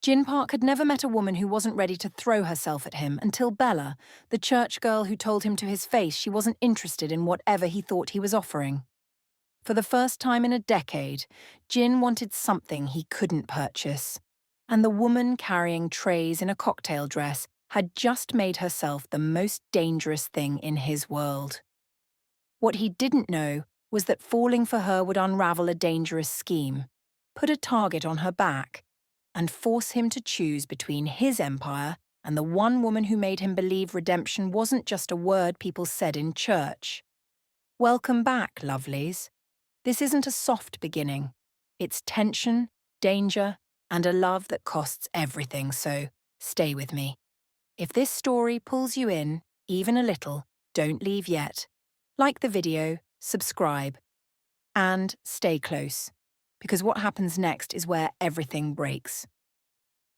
Jin Park had never met a woman who wasn't ready to throw herself at him until Bella, the church girl who told him to his face she wasn't interested in whatever he thought he was offering. For the first time in a decade, Jin wanted something he couldn't purchase. And the woman carrying trays in a cocktail dress had just made herself the most dangerous thing in his world. What he didn't know was that falling for her would unravel a dangerous scheme, put a target on her back, and force him to choose between his empire and the one woman who made him believe redemption wasn't just a word people said in church. Welcome back, lovelies. This isn't a soft beginning. It's tension, danger, and a love that costs everything, so stay with me. If this story pulls you in, even a little, don't leave yet. Like the video, subscribe, and stay close, because what happens next is where everything breaks.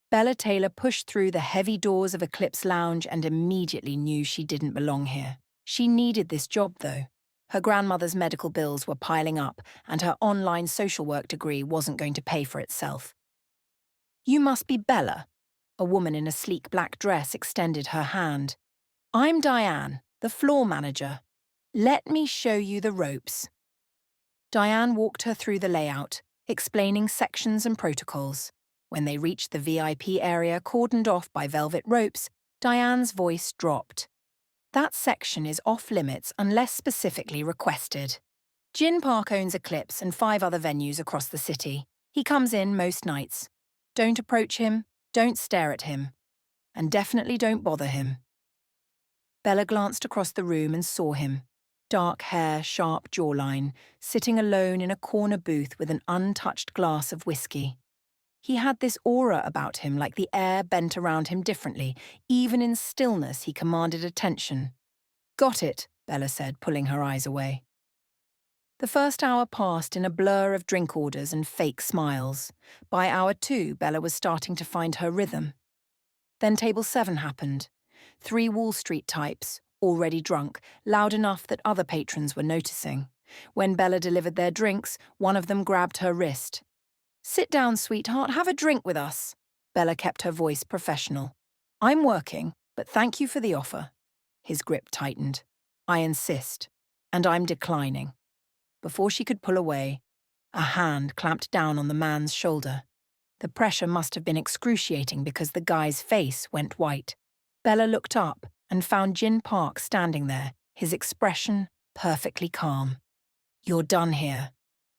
Bella Taylor pushed through the heavy doors of Eclipse Lounge and immediately knew she didn't belong here. She needed this job, though. Her grandmother's medical bills were piling up, and her online social work degree wasn't going to pay for itself. "You must be Bella." A woman in a sleek black dress extended her hand. "I'm Diane, the floor manager. Let me show you the ropes." Diane walked her through the layout, explaining sections and protocols. When they reached the VIP area cordoned off by velvet ropes, Diane's voice dropped. "That section is off-limits unless specifically requested. Jin Park owns Eclipse and 5 other venues across the city. He comes in most nights. Don't approach him, don't stare at him, and definitely don't bother him." Bella glanced across the room and saw him. Dark hair, sharp jawline, sitting alone in a corner booth with an untouched glass of whiskey. He had this aura about him, like the air bent around him differently. Even in stillness, he commanded attention. "Got it," Bella said, pulling her eyes away. The first hour passed in a blur of drink orders and fake smiles. By hour 2, Bella was starting to find her rhythm. Then table 7 happened. 3 Wall Street types, already drunk, loud enough that other patrons were noticing. When Bella delivered their drinks, one of them grabbed her wrist. "Sit down, sweetheart, have a drink with us." Bella kept her voice professional. "I'm working, but thank you for the offer." His grip tightened. "I insist, and I'm declining." Before she could pull away, a hand clamped down on the man's shoulder. The pressure must have been excruciating because the guy's face went white. Bella looked up and found Jin Park standing there, his expression perfectly calm. "You're done here."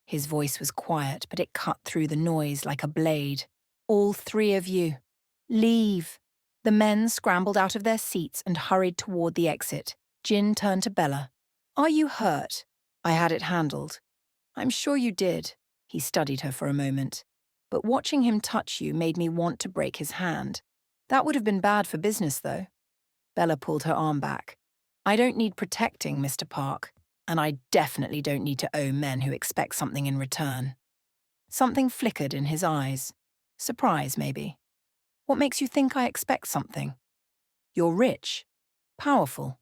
His voice was quiet, but it cut through the noise like a blade. "All 3 of you. Leave." The men scrambled out of their seats and hurried toward the exit. Jin turned to Bella. "Are you hurt?" "I had it handled." "I'm sure you did." He studied her for a moment. "But watching him touch you made me want to break his hand. That would have been bad for business, though." Bella pulled her arm back. "I don't need protecting, Mr. Park. And I definitely don't need to owe men who expect something in return." Something flickered in his eyes. Surprise, maybe. "What makes you think I expect something?" "You're rich. Powerful.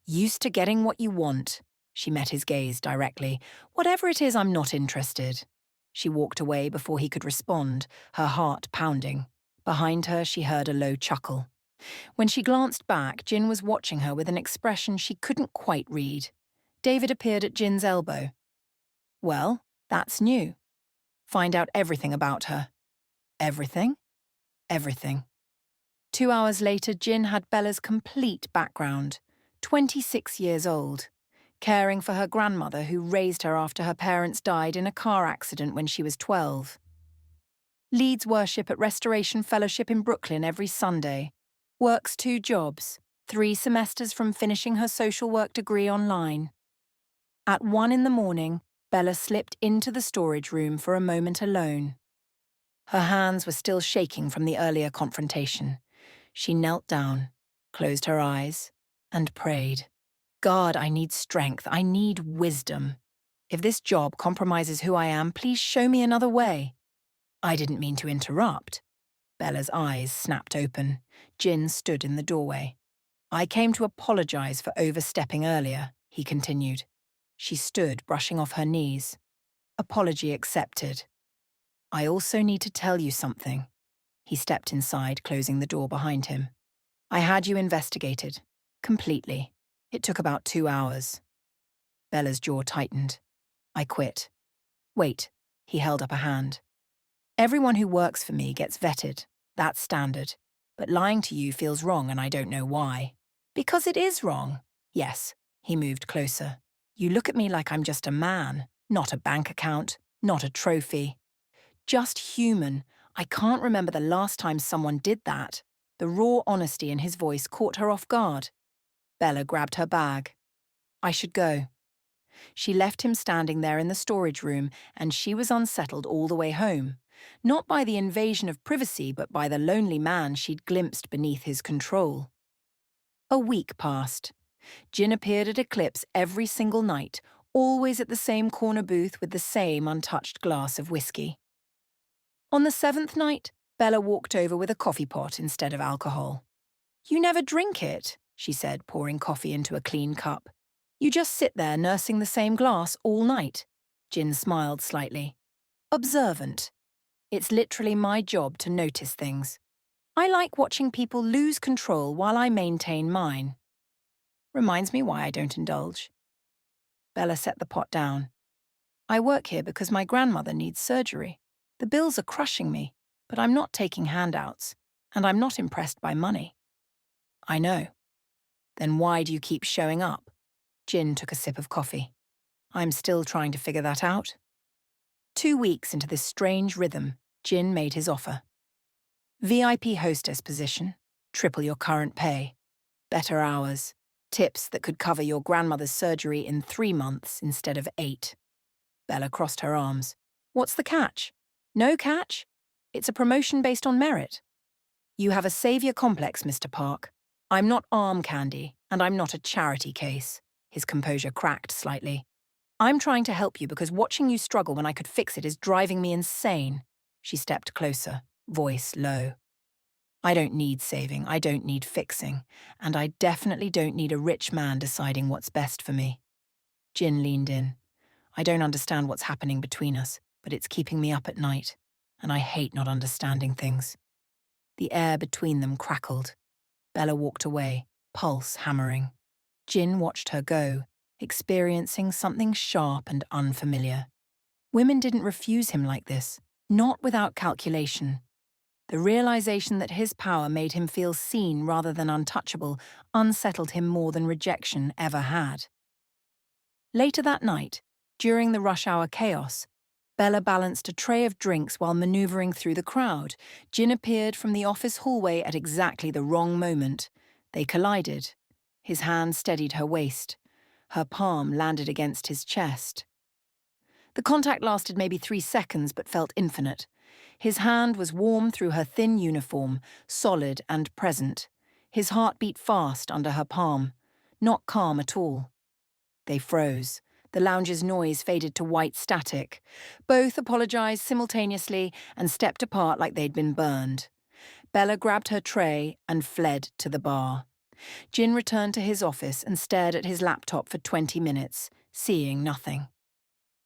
Used to getting what you want." She met his gaze directly. "Whatever it is, I'm not interested." She walked away before he could respond, her heart pounding. Behind her, she heard a low chuckle. When she glanced back, Jin was watching her with an expression she couldn't quite read. David appeared at Jin's elbow. "Well, that's new. Find out everything about her." "Everything?" "Everything." 2 hours later, Jin had Bella's complete background. 26 years old. Caring for her grandmother who raised her after her parents died in a car accident when she was 12. Leads worship at Restoration Fellowship in Brooklyn every Sunday. Works 2 jobs, 3 semesters from finishing her social work degree online. At 1 in the morning, Bella slipped into the storage room for a moment alone. Her hands were still shaking from the earlier confrontation. She knelt down, closed her eyes, and prayed. "God, I need strength. I need wisdom. If this job compromises who I am, please show me another way." "I didn't mean to interrupt." Bella's eyes snapped open. Jin stood in the doorway. "I came to apologize for overstepping earlier," he continued. She stood, brushing off her knees. "Apology accepted. I also need to tell you something." He stepped inside, closing the door behind him. I had you investigated. Completely. It took about 2 hours. Bella's jaw tightened. I quit. Wait. He held up a hand. Everyone who works for me gets vetted. That's standard. But lying to you feels wrong and I don't know why. Because it is wrong. Yes. He moved closer. You look at me like I'm just a man, not a bank account, not a trophy. Just human. I can't remember the last time someone did that. The raw honesty in his voice caught her off guard. Bella grabbed her bag. I should go. She left him standing there in the storage room, and she was unsettled all the way home. Not by the invasion of privacy, but by the lonely man she'd glimpsed beneath his control. A week passed. Jin appeared at Eclipse every single night, always at the same corner booth with the same untouched glass of whiskey. On the 7th night, Bella walked over with a coffee pot instead of alcohol. You never drink it, she said, pouring coffee into a clean cup. You just sit there nursing the same glass all night. Jin smiled slightly. Observant. It's literally my job to notice things. I like watching people lose control while I maintain mine. Reminds me why I don't indulge. Bella set the pot down. I work here because my grandmother needs surgery. The bills are crushing me, but I'm not taking handouts, and I'm not impressed by money. I know. Then why do you keep showing up? Jin took a sip of coffee. I'm still trying to figure that out. 2 weeks into this strange rhythm, Jin made his offer. VIP hostess position, triple your current pay, better hours, tips that could cover your grandmother's surgery in 3 months instead of 8. Bella crossed her arms. What's the catch? No catch? It's a promotion based on merit. You have a savior complex, Mr. Park. I'm not arm candy, and I'm not a charity case. His composure cracked slightly. I'm trying to help you because watching you struggle when I could fix it is driving me insane. She stepped closer, voice low. I don't need saving, I don't need fixing, and I definitely don't need a rich man deciding what's best for me. Jin leaned in. I don't understand what's happening between us, but it's keeping me up at night, and I hate not understanding things. The air between them crackled. Bella walked away, pulse hammering. Jin watched her go, experiencing something sharp and unfamiliar. Women didn't refuse him like this, not without calculation. The realization that his power made him feel seen rather than untouchable unsettled him more than rejection ever had. Later that night, during the rush hour chaos, Bella balanced a tray of drinks while maneuvering through the crowd. Jin appeared from the office hallway at exactly the wrong moment. They collided. His hand steadied her waist. Her palm landed against his chest. The contact lasted maybe 3 seconds but felt infinite. His hand was warm through her thin uniform, solid and present. His heart beat fast under her palm, not calm at all. They froze. The lounge's noise faded to white static. Both apologized simultaneously and stepped apart like they'd been burned. Bella grabbed her tray and fled to the bar. Jin returned to his office and stared at his laptop for 20 minutes, seeing nothing.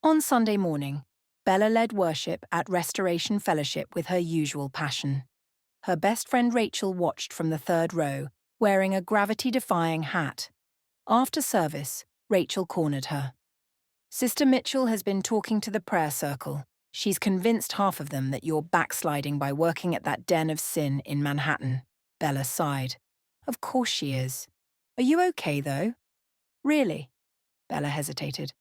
On Sunday morning, Bella led worship at Restoration Fellowship with her usual passion. Her best friend Rachel watched from the 3rd row, wearing a gravity-defying hat. After service, Rachel cornered her. Sister Mitchell has been talking to the prayer circle. She's convinced half of them that you're backsliding by working at that den of sin in Manhattan. Bella sighed. Of course she is. Are you okay, though? Really? Bella hesitated.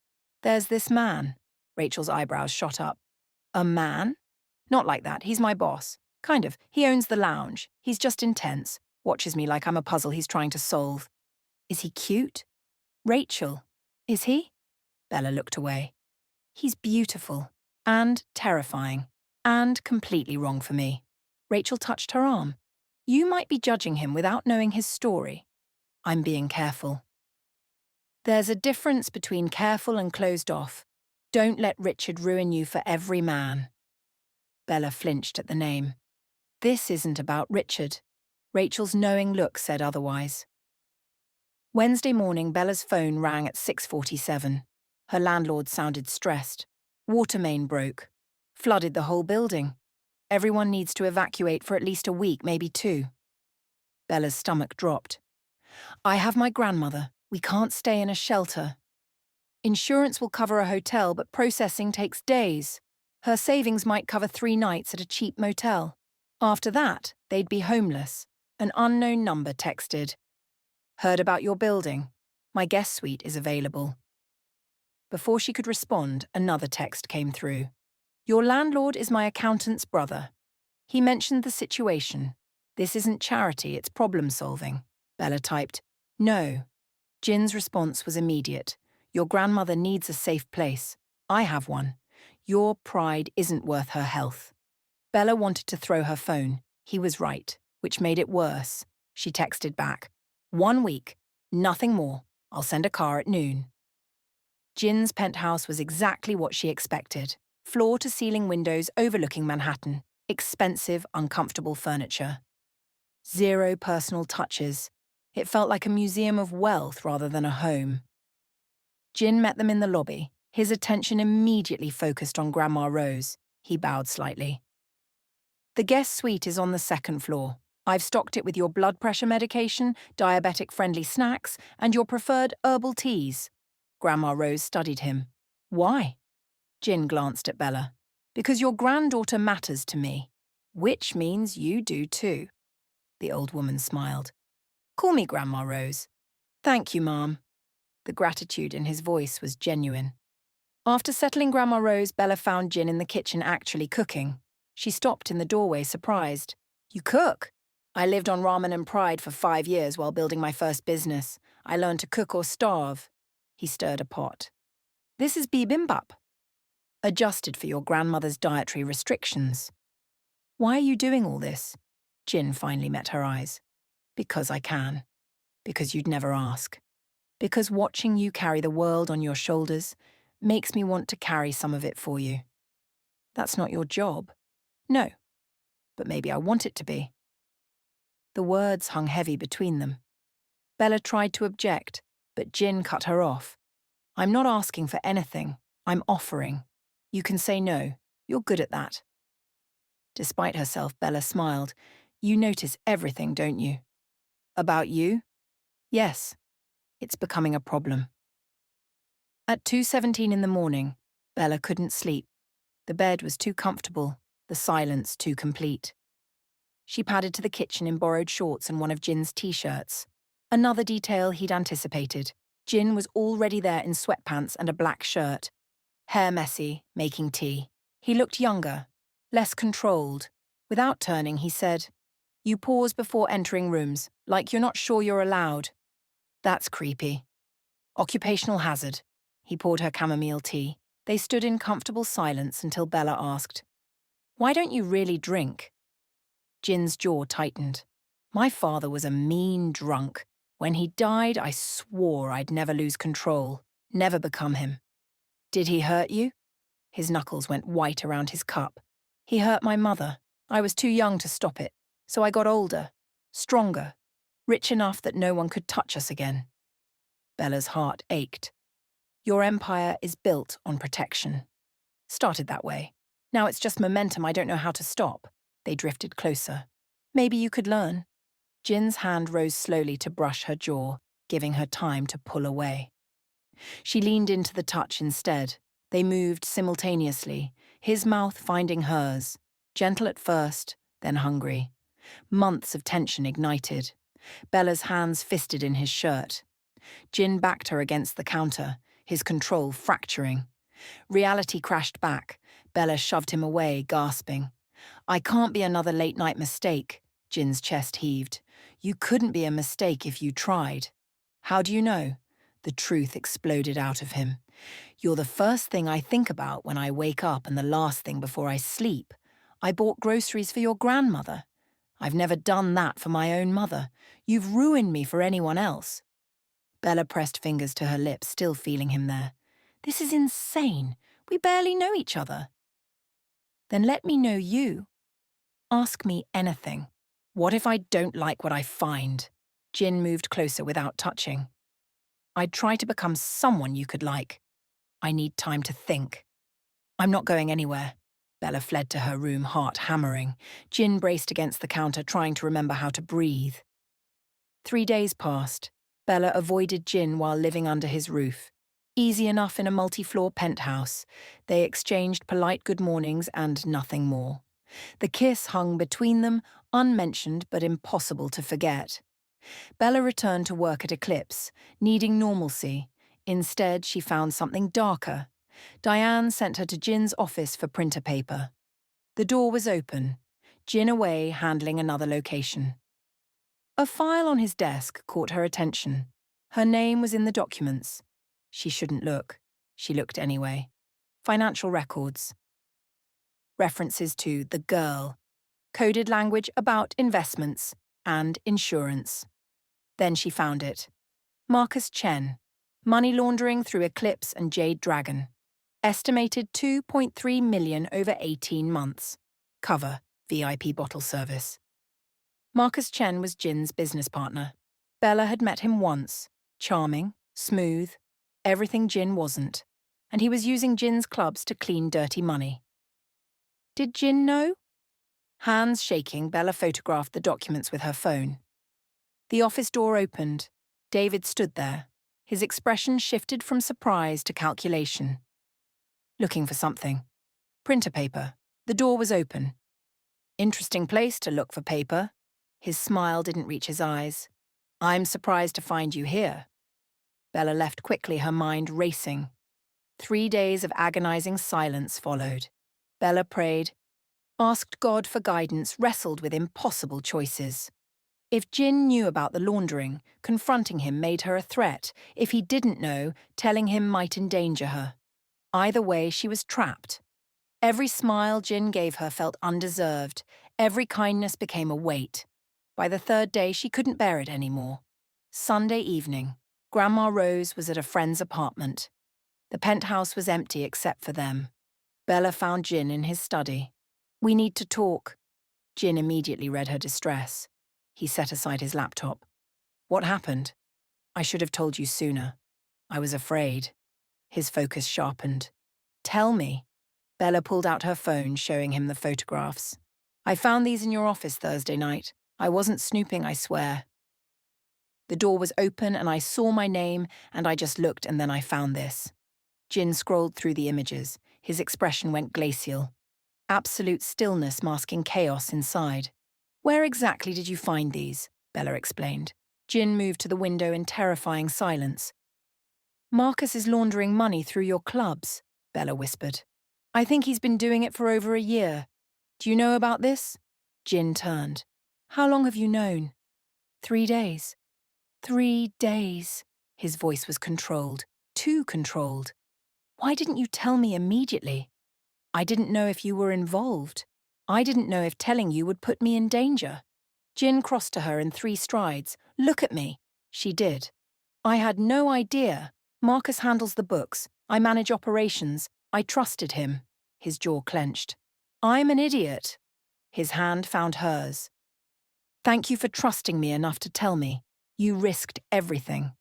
There's this man. Rachel's eyebrows shot up. A man? Not like that. He's my boss. Kind of. He owns the lounge. He's just intense. Watches me like I'm a puzzle he's trying to solve. Is he cute? Rachel. Is he? Bella looked away. He's beautiful. And terrifying. And completely wrong for me. Rachel touched her arm. You might be judging him without knowing his story. I'm being careful. There's a difference between careful and closed off. Don't let Richard ruin you for every man. Bella flinched at the name. This isn't about Richard. Rachel's knowing look said otherwise. Wednesday morning, Bella's phone rang at 6:47. Her landlord sounded stressed. Water main broke. Flooded the whole building. Everyone needs to evacuate for at least a week, maybe 2. Bella's stomach dropped. I have my grandmother. We can't stay in a shelter. Insurance will cover a hotel, but processing takes days. Her savings might cover 3 nights at a cheap motel. After that, they'd be homeless. An unknown number texted. Heard about your building. My guest suite is available. Before she could respond, another text came through. Your landlord is my accountant's brother. He mentioned the situation. This isn't charity, it's problem solving. Bella typed, No. Jin's response was immediate. Your grandmother needs a safe place. I have one. Your pride isn't worth her health. Bella wanted to throw her phone. He was right, which made it worse. She texted back, 1 week, nothing more. I'll send a car at noon. Jin's penthouse was exactly what she expected. Floor-to-ceiling windows overlooking Manhattan. Expensive, uncomfortable furniture. 0 personal touches. It felt like a museum of wealth rather than a home. Jin met them in the lobby. His attention immediately focused on Grandma Rose. He bowed slightly. The guest suite is on the 2nd floor. I've stocked it with your blood pressure medication, diabetic-friendly snacks, and your preferred herbal teas. Grandma Rose studied him. Why? Jin glanced at Bella. Because your granddaughter matters to me. Which means you do too. The old woman smiled. Call me Grandma Rose. Thank you, Mom. The gratitude in his voice was genuine. After settling Grandma Rose, Bella found Jin in the kitchen actually cooking. She stopped in the doorway, surprised. You cook? I lived on ramen and pride for 5 years while building my first business. I learned to cook or starve. He stirred a pot. This is bibimbap. Adjusted for your grandmother's dietary restrictions. Why are you doing all this? Jin finally met her eyes. Because I can. Because you'd never ask. Because watching you carry the world on your shoulders makes me want to carry some of it for you. That's not your job. No. But maybe I want it to be. The words hung heavy between them. Bella tried to object, but Jin cut her off. I'm not asking for anything. I'm offering. You can say no. You're good at that. Despite herself, Bella smiled. You notice everything, don't you? About you? Yes. It's becoming a problem. At 2:17 in the morning, Bella couldn't sleep. The bed was too comfortable, the silence too complete. She padded to the kitchen in borrowed shorts and one of Jin's t-shirts. Another detail he'd anticipated. Jin was already there in sweatpants and a black shirt. Hair messy, making tea. He looked younger, less controlled. Without turning, he said, You pause before entering rooms, like you're not sure you're allowed. That's creepy. Occupational hazard. He poured her chamomile tea. They stood in comfortable silence until Bella asked, Why don't you really drink? Jin's jaw tightened. My father was a mean drunk. When he died, I swore I'd never lose control, never become him. Did he hurt you? His knuckles went white around his cup. He hurt my mother. I was too young to stop it, so I got older, stronger, rich enough that no one could touch us again. Bella's heart ached. Your empire is built on protection. Started that way. Now it's just momentum I don't know how to stop. They drifted closer. Maybe you could learn. Jin's hand rose slowly to brush her jaw, giving her time to pull away. She leaned into the touch instead. They moved simultaneously, his mouth finding hers, gentle at first, then hungry. Months of tension ignited. Bella's hands fisted in his shirt. Jin backed her against the counter, his control fracturing. Reality crashed back. Bella shoved him away, gasping. I can't be another late-night mistake. Jin's chest heaved. You couldn't be a mistake if you tried. How do you know? The truth exploded out of him. You're the first thing I think about when I wake up and the last thing before I sleep. I bought groceries for your grandmother. I've never done that for my own mother. You've ruined me for anyone else. Bella pressed fingers to her lips, still feeling him there. This is insane. We barely know each other. Then let me know you. Ask me anything. What if I don't like what I find? Jin moved closer without touching. I'd try to become someone you could like. I need time to think. I'm not going anywhere. Bella fled to her room, heart hammering. Jin braced against the counter, trying to remember how to breathe. 3 days passed. Bella avoided Jin while living under his roof. Easy enough in a multi-floor penthouse. They exchanged polite good mornings and nothing more. The kiss hung between them, unmentioned but impossible to forget. Bella returned to work at Eclipse, needing normalcy. Instead, she found something darker. Diane sent her to Jin's office for printer paper. The door was open, Jin away handling another location. A file on his desk caught her attention. Her name was in the documents. She shouldn't look. She looked anyway. Financial records. References to the girl. Coded language about investments and insurance. Then she found it. Marcus Chen. Money laundering through Eclipse and Jade Dragon. Estimated 2.3 million over 18 months. Cover, VIP bottle service. Marcus Chen was Jin's business partner. Bella had met him once. Charming, smooth, everything Jin wasn't. And he was using Jin's clubs to clean dirty money. Did Jin know? Hands shaking, Bella photographed the documents with her phone. The office door opened. David stood there. His expression shifted from surprise to calculation. Looking for something. Printer paper. The door was open. Interesting place to look for paper. His smile didn't reach his eyes. I'm surprised to find you here. Bella left quickly, her mind racing. 3 days of agonizing silence followed. Bella prayed, asked God for guidance, wrestled with impossible choices. If Jin knew about the laundering, confronting him made her a threat. If he didn't know, telling him might endanger her. Either way, she was trapped. Every smile Jin gave her felt undeserved. Every kindness became a weight. By the 3rd day, she couldn't bear it anymore. Sunday evening. Grandma Rose was at a friend's apartment. The penthouse was empty except for them. Bella found Jin in his study. We need to talk. Jin immediately read her distress. He set aside his laptop. What happened? I should have told you sooner. I was afraid. His focus sharpened. Tell me. Bella pulled out her phone, showing him the photographs. I found these in your office Thursday night. I wasn't snooping, I swear. The door was open and I saw my name and I just looked and then I found this. Jin scrolled through the images. His expression went glacial. Absolute stillness masking chaos inside. Where exactly did you find these? Bella explained. Jin moved to the window in terrifying silence. Marcus is laundering money through your clubs, Bella whispered. I think he's been doing it for over a year. Do you know about this? Jin turned. How long have you known? 3 days. 3 days. His voice was controlled, too controlled. Why didn't you tell me immediately? I didn't know if you were involved. I didn't know if telling you would put me in danger. Jin crossed to her in 3 strides. Look at me. She did. I had no idea. Marcus handles the books. I manage operations. I trusted him. His jaw clenched. I'm an idiot. His hand found hers. Thank you for trusting me enough to tell me. You risked everything.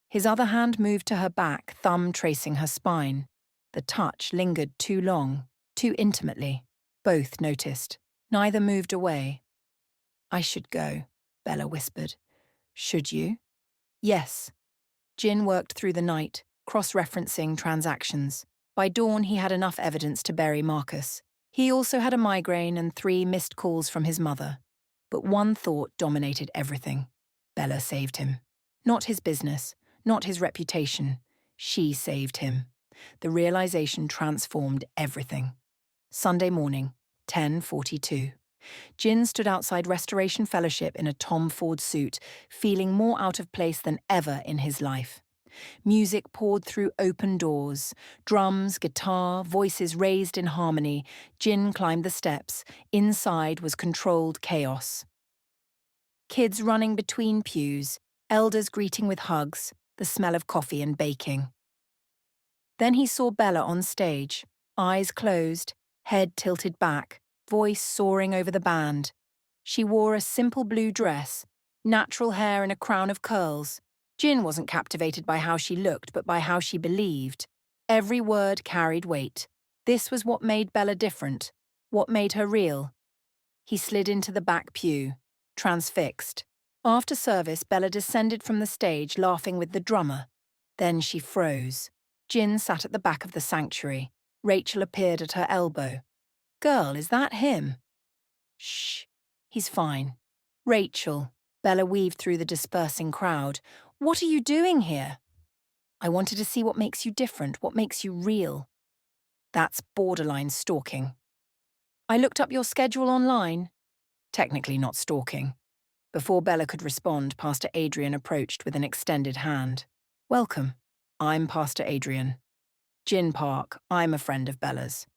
His other hand moved to her back, thumb tracing her spine. The touch lingered too long, too intimately. Both noticed. Neither moved away. I should go, Bella whispered. Should you? Yes. Jin worked through the night, cross-referencing transactions. By dawn, he had enough evidence to bury Marcus. He also had a migraine and 3 missed calls from his mother. But one thought dominated everything. Bella saved him. Not his business, not his reputation. She saved him. The realization transformed everything. Sunday morning, 10:42. Jin stood outside Restoration Fellowship in a Tom Ford suit, feeling more out of place than ever in his life. Music poured through open doors. Drums, guitar, voices raised in harmony. Jin climbed the steps. Inside was controlled chaos. Kids running between pews, elders greeting with hugs, the smell of coffee and baking. Then he saw Bella on stage, eyes closed, head tilted back, voice soaring over the band. She wore a simple blue dress, natural hair in a crown of curls. Jin wasn't captivated by how she looked, but by how she believed. Every word carried weight. This was what made Bella different. What made her real? He slid into the back pew, transfixed. After service, Bella descended from the stage, laughing with the drummer. Then she froze. Jin sat at the back of the sanctuary. Rachel appeared at her elbow. "Girl, is that him?" "Shh, he's fine." "Rachel," Bella weaved through the dispersing crowd. "What are you doing here?" "I wanted to see what makes you different, what makes you real." "That's borderline stalking." "I looked up your schedule online." "Technically not stalking." Before Bella could respond, Pastor Adrian approached with an extended hand. "Welcome. I'm Pastor Adrian. Jin Park, I'm a friend of Bella's."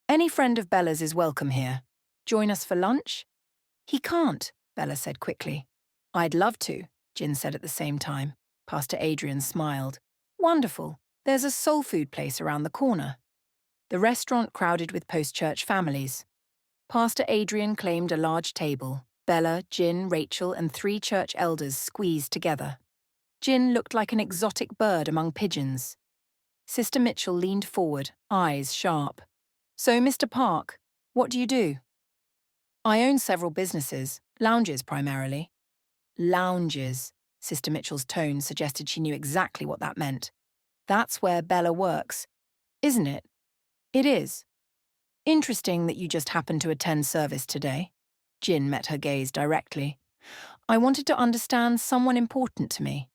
"Any friend of Bella's is welcome here. Join us for lunch?" "He can't," Bella said quickly. "I'd love to," Jin said at the same time. Pastor Adrian smiled. "Wonderful. There's a soul food place around the corner." The restaurant crowded with post-church families. Pastor Adrian claimed a large table. Bella, Jin, Rachel, and 3 church elders squeezed together. Jin looked like an exotic bird among pigeons. Sister Mitchell leaned forward, eyes sharp. "So, Mr. Park, what do you do?" "I own several businesses, lounges primarily." "Lounges." Sister Mitchell's tone suggested she knew exactly what that meant. "That's where Bella works, isn't it?" "It is." "Interesting that you just happened to attend service today." Jin met her gaze directly. "I wanted to understand someone important to me.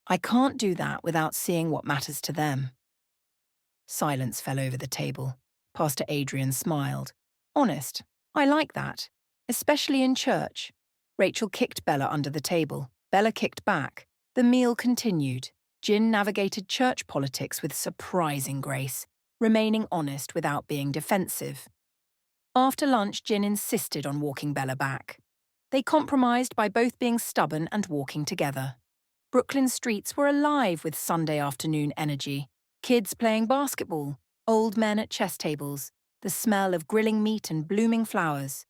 I can't do that without seeing what matters to them." Silence fell over the table. Pastor Adrian smiled. "Honest, I like that, especially in church." Rachel kicked Bella under the table. Bella kicked back. The meal continued. Jin navigated church politics with surprising grace, remaining honest without being defensive. After lunch, Jin insisted on walking Bella back. They compromised by both being stubborn and walking together. Brooklyn streets were alive with Sunday afternoon energy. Kids playing basketball, old men at chess tables, the smell of grilling meat and blooming flowers.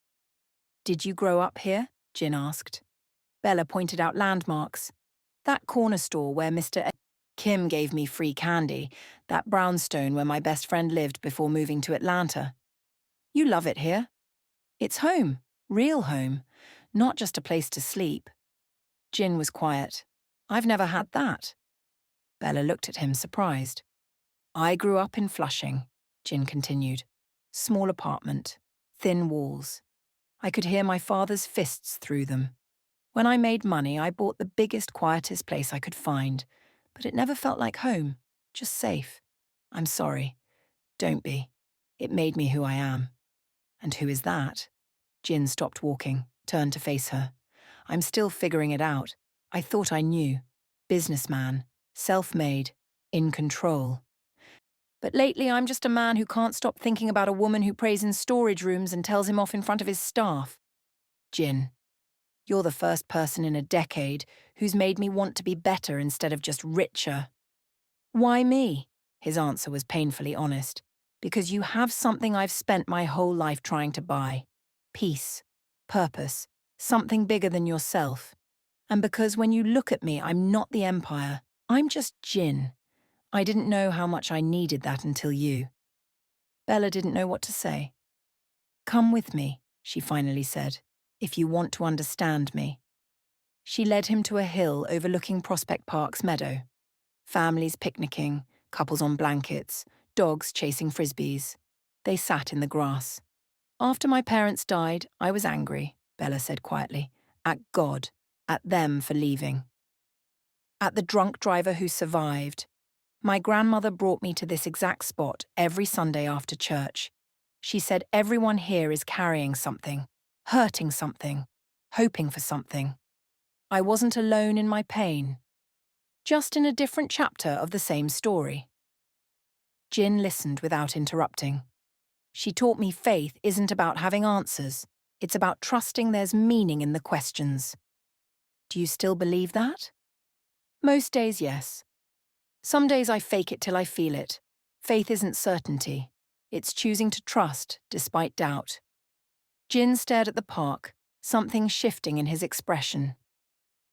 "Did you grow up here?" Jin asked. Bella pointed out landmarks. "That corner store where Mr. Kim gave me free candy, that brownstone where my best friend lived before moving to Atlanta." "You love it here." "It's home, real home, not just a place to sleep." Jin was quiet. "I've never had that." Bella looked at him, surprised. "I grew up in Flushing," Jin continued. "Small apartment, thin walls. I could hear my father's fists through them. When I made money, I bought the biggest, quietest place I could find, but it never felt like home, just safe. I'm sorry. Don't be. It made me who I am." "And who is that?" Jin stopped walking, turned to face her. "I'm still figuring it out. I thought I knew. Businessman, self-made, in control. But lately I'm just a man who can't stop thinking about a woman who prays in storage rooms and tells him off in front of his staff." "Jin, you're the first person in a decade who's made me want to be better instead of just richer." "Why me?" His answer was painfully honest. "Because you have something I've spent my whole life trying to buy. Peace, purpose, something bigger than yourself. And because when you look at me, I'm not the Empire. I'm just Jin. I didn't know how much I needed that until you." Bella didn't know what to say. "Come with me," she finally said, "if you want to understand me." She led him to a hill overlooking Prospect Park's meadow. Families picnicking, couples on blankets, dogs chasing frisbees. They sat in the grass. "After my parents died, I was angry," Bella said quietly, "at God, at them for leaving. At the drunk driver who survived. My grandmother brought me to this exact spot every Sunday after church. She said everyone here is carrying something, hurting something, hoping for something. I wasn't alone in my pain, just in a different chapter of the same story." Jin listened without interrupting. "She taught me faith isn't about having answers. It's about trusting there's meaning in the questions." "Do you still believe that?" "Most days, yes. Some days I fake it till I feel it. Faith isn't certainty. It's choosing to trust despite doubt." Jin stared at the park, something shifting in his expression.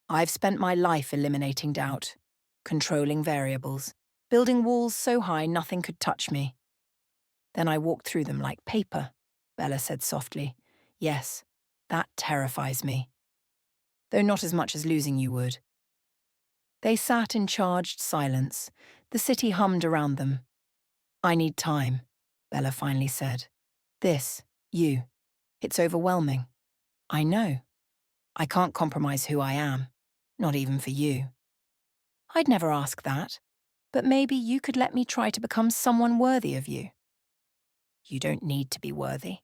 "I've spent my life eliminating doubt, controlling variables, building walls so high nothing could touch me. Then I walked through them like paper. Bella said softly. Yes, that terrifies me. Though not as much as losing you would. They sat in charged silence. The city hummed around them. I need time, Bella finally said. It's overwhelming. I know. I can't compromise who I am, not even for you. I'd never ask that, but maybe you could let me try to become someone worthy of you. You don't need to be worthy.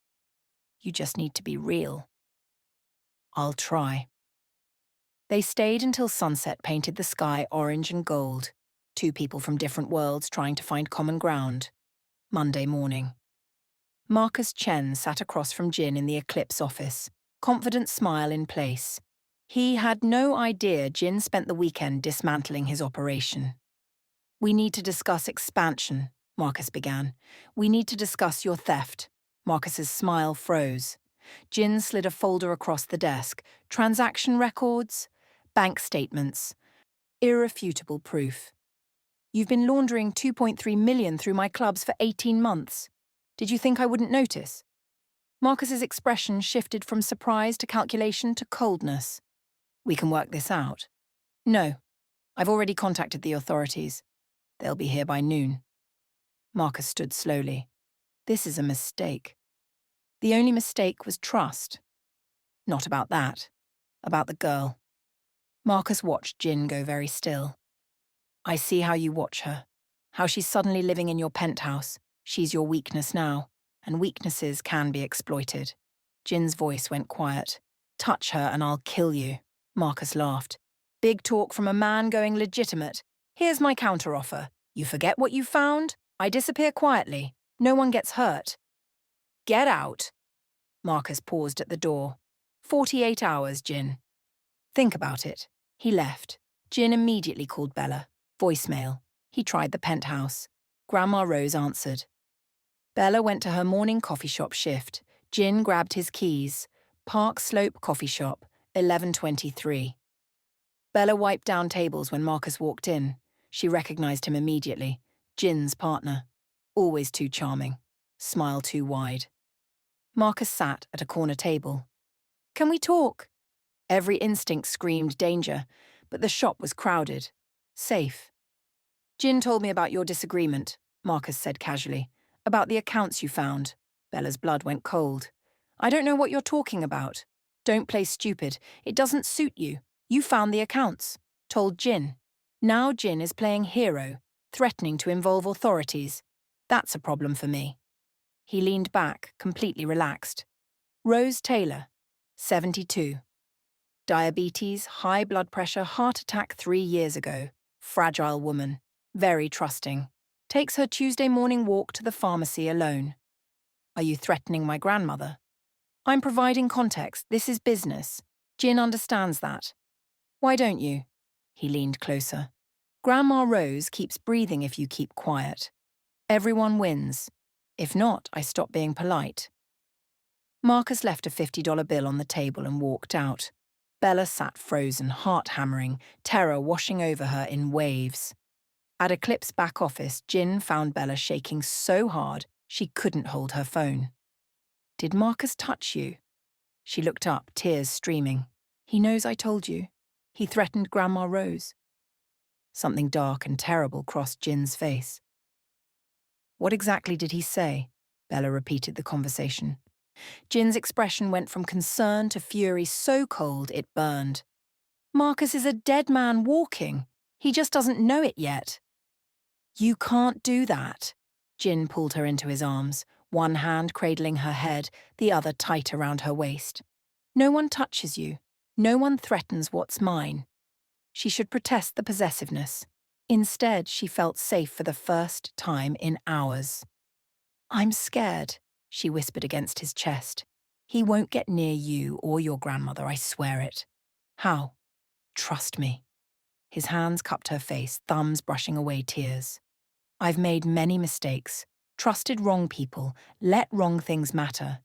You just need to be real. I'll try. They stayed until sunset painted the sky orange and gold, two people from different worlds trying to find common ground. Monday morning. Marcus Chen sat across from Jin in the Eclipse office, confident smile in place. He had no idea Jin spent the weekend dismantling his operation. We need to discuss expansion, Marcus began. We need to discuss your theft. Marcus's smile froze. Jin slid a folder across the desk. Transaction records, bank statements, irrefutable proof. You've been laundering 2.3 million through my clubs for 18 months. Did you think I wouldn't notice? Marcus's expression shifted from surprise to calculation to coldness. We can work this out. No, I've already contacted the authorities. They'll be here by noon. Marcus stood slowly. This is a mistake. The only mistake was trust. Not about that. About the girl. Marcus watched Jin go very still. I see how you watch her. How she's suddenly living in your penthouse. She's your weakness now, and weaknesses can be exploited. Jin's voice went quiet. Touch her and I'll kill you. Marcus laughed. Big talk from a man going legitimate. Here's my counteroffer. You forget what you found, I disappear quietly. No one gets hurt. Get out. Marcus paused at the door. 48 hours, Jin. Think about it. He left. Jin immediately called Bella. Voicemail. He tried the penthouse. Grandma Rose answered. Bella went to her morning coffee shop shift. Jin grabbed his keys. Park Slope Coffee Shop, 11:23. Bella wiped down tables when Marcus walked in. She recognized him immediately. Jin's partner. Always too charming. Smile too wide. Marcus sat at a corner table. Can we talk? Every instinct screamed danger, but the shop was crowded. Safe. Jin told me about your disagreement, Marcus said casually. About the accounts you found. Bella's blood went cold. I don't know what you're talking about. Don't play stupid. It doesn't suit you. You found the accounts. Told Jin. Now Jin is playing hero, threatening to involve authorities. That's a problem for me. He leaned back, completely relaxed. Rose Taylor, 72. Diabetes, high blood pressure, heart attack 3 years ago. Fragile woman. Very trusting. Takes her Tuesday morning walk to the pharmacy alone. Are you threatening my grandmother? I'm providing context. This is business. Jin understands that. Why don't you? He leaned closer. Grandma Rose keeps breathing if you keep quiet. Everyone wins. If not, I stop being polite. Marcus left a $50 bill on the table and walked out. Bella sat frozen, heart hammering, terror washing over her in waves. At Eclipse back office, Jin found Bella shaking so hard she couldn't hold her phone. Did Marcus touch you? She looked up, tears streaming. He knows I told you. He threatened Grandma Rose. Something dark and terrible crossed Jin's face. What exactly did he say? Bella repeated the conversation. Jin's expression went from concern to fury so cold it burned. Marcus is a dead man walking. He just doesn't know it yet. You can't do that. Jin pulled her into his arms, one hand cradling her head, the other tight around her waist. No one touches you. No one threatens what's mine. She should protest the possessiveness. Instead, she felt safe for the first time in hours. I'm scared, she whispered against his chest. He won't get near you or your grandmother, I swear it. How? Trust me. His hands cupped her face, thumbs brushing away tears. I've made many mistakes, trusted wrong people, let wrong things matter.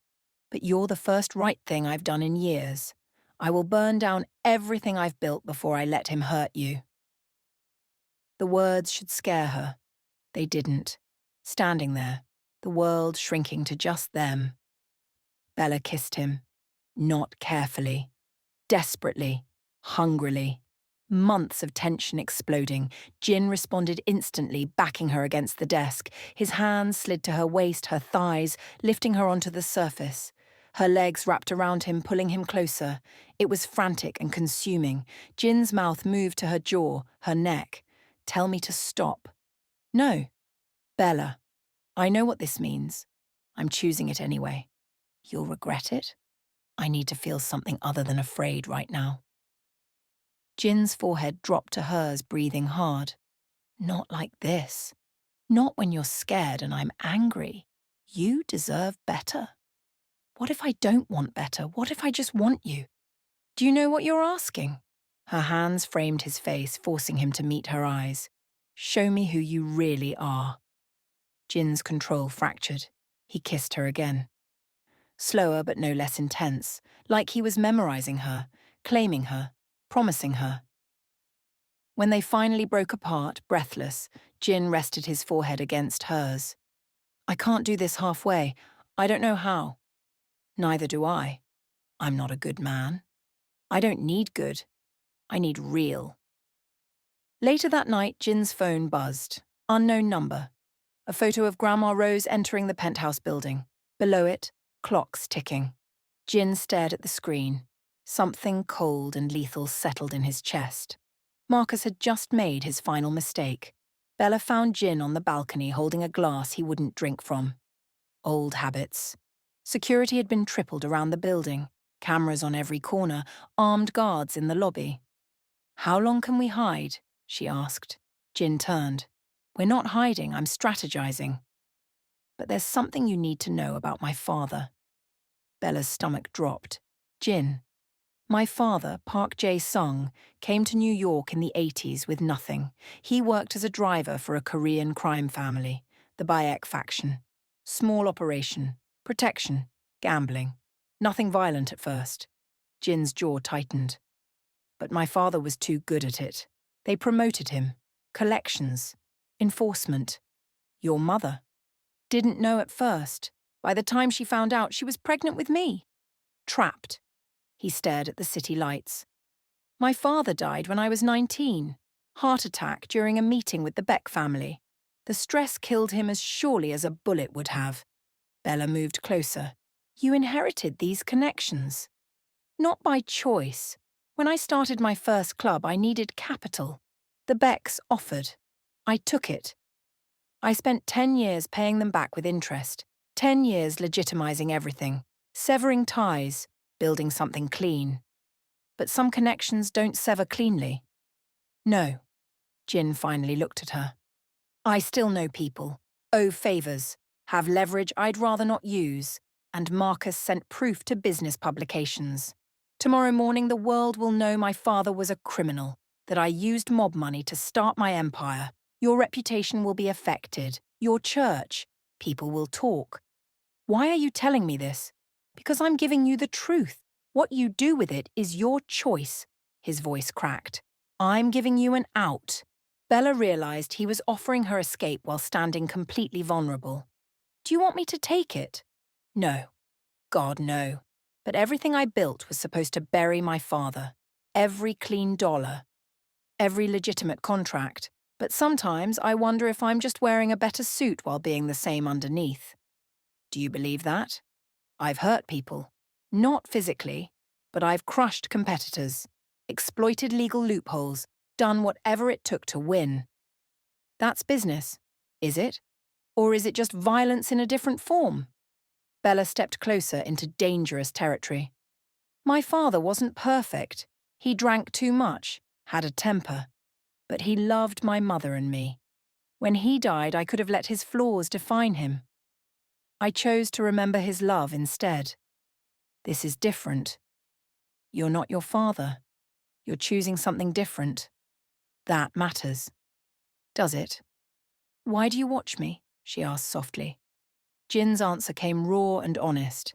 But you're the first right thing I've done in years. I will burn down everything I've built before I let him hurt you. The words should scare her. They didn't. Standing there, the world shrinking to just them. Bella kissed him. Not carefully. Desperately. Hungrily. Months of tension exploding. Jin responded instantly, backing her against the desk. His hands slid to her waist, her thighs, lifting her onto the surface. Her legs wrapped around him, pulling him closer. It was frantic and consuming. Jin's mouth moved to her jaw, her neck. Tell me to stop. No. Bella, I know what this means. I'm choosing it anyway. You'll regret it? I need to feel something other than afraid right now. Jin's forehead dropped to hers, breathing hard. Not like this. Not when you're scared and I'm angry. You deserve better. What if I don't want better? What if I just want you? Do you know what you're asking? Her hands framed his face, forcing him to meet her eyes. Show me who you really are. Jin's control fractured. He kissed her again. Slower but no less intense, like he was memorizing her, claiming her, promising her. When they finally broke apart, breathless, Jin rested his forehead against hers. I can't do this halfway. I don't know how. Neither do I. I'm not a good man. I don't need good. I need real. Later that night, Jin's phone buzzed. Unknown number. A photo of Grandma Rose entering the penthouse building. Below it, clocks ticking. Jin stared at the screen. Something cold and lethal settled in his chest. Marcus had just made his final mistake. Bella found Jin on the balcony holding a glass he wouldn't drink from. Old habits. Security had been tripled around the building. Cameras on every corner, armed guards in the lobby. How long can we hide? She asked. Jin turned. We're not hiding, I'm strategizing. But there's something you need to know about my father. Bella's stomach dropped. Jin. My father, Park Jae-sung, came to New York in the 80s with nothing. He worked as a driver for a Korean crime family, the Baek faction. Small operation, protection, gambling. Nothing violent at first. Jin's jaw tightened. But my father was too good at it. They promoted him. Collections. Enforcement. Your mother. Didn't know at first. By the time she found out, she was pregnant with me. Trapped. He stared at the city lights. My father died when I was 19. Heart attack during a meeting with the Beck family. The stress killed him as surely as a bullet would have. Bella moved closer. You inherited these connections. Not by choice. When I started my first club, I needed capital. The Becks offered. I took it. I spent 10 years paying them back with interest. 10 years legitimizing everything. Severing ties. Building something clean. But some connections don't sever cleanly. No. Jin finally looked at her. I still know people, owe favours, have leverage I'd rather not use, and Marcus sent proof to business publications. Tomorrow morning the world will know my father was a criminal, that I used mob money to start my empire. Your reputation will be affected. Your church. People will talk. Why are you telling me this? Because I'm giving you the truth. What you do with it is your choice. His voice cracked. I'm giving you an out. Bella realized he was offering her escape while standing completely vulnerable. Do you want me to take it? No. God, no. But everything I built was supposed to bury my father. Every clean dollar. Every legitimate contract. But sometimes I wonder if I'm just wearing a better suit while being the same underneath. Do you believe that? I've hurt people. Not physically, but I've crushed competitors, exploited legal loopholes, done whatever it took to win. That's business, is it? Or is it just violence in a different form? Bella stepped closer into dangerous territory. My father wasn't perfect. He drank too much, had a temper. But he loved my mother and me. When he died, I could have let his flaws define him. I chose to remember his love instead. This is different. You're not your father. You're choosing something different. That matters. Does it? Why do you watch me? She asked softly. Jin's answer came raw and honest.